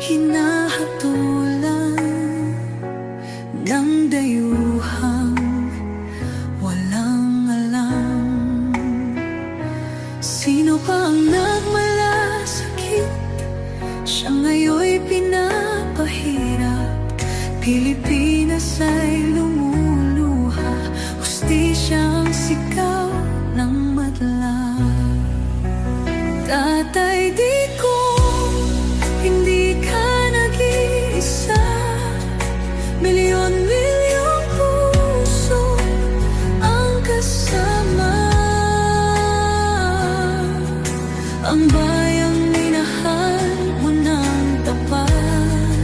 hinahatulan ng dayuhang walang alam. Sino pa ang nagmalasakit? Siya ngayon'y pinapahirap. Pilipinas ay lumuluha, hustisyang sigaw ng madla. Tatay, di ko hindi ka nag-iisa. Milyon-milyong puso ang kasama. Ang bayang minahal mo ng tapat,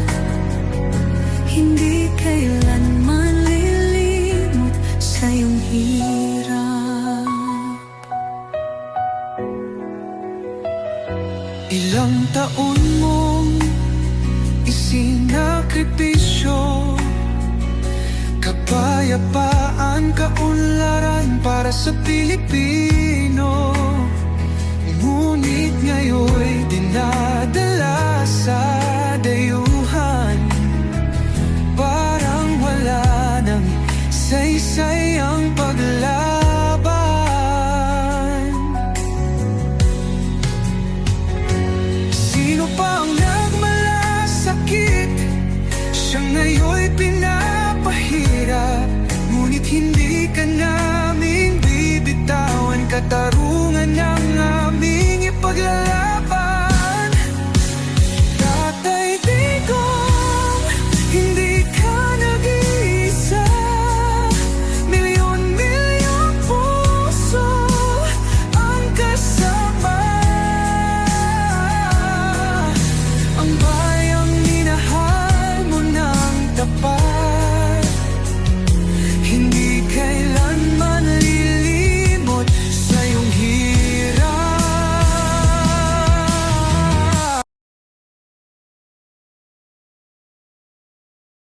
hindi kailanman lilimot sa iyong hirap. Ilang taon mong isinakripisyo, kapayapaan, kaunlaran para sa Pilipino. Ngunit ngayon'y dinadala sa dayuhan, parang wala nang saysay ang paglaban. Sino pa ang nagmalasakit? Siya ngayon'y pinapahirap. Ngunit hindi ka namin bibitawan, katarungan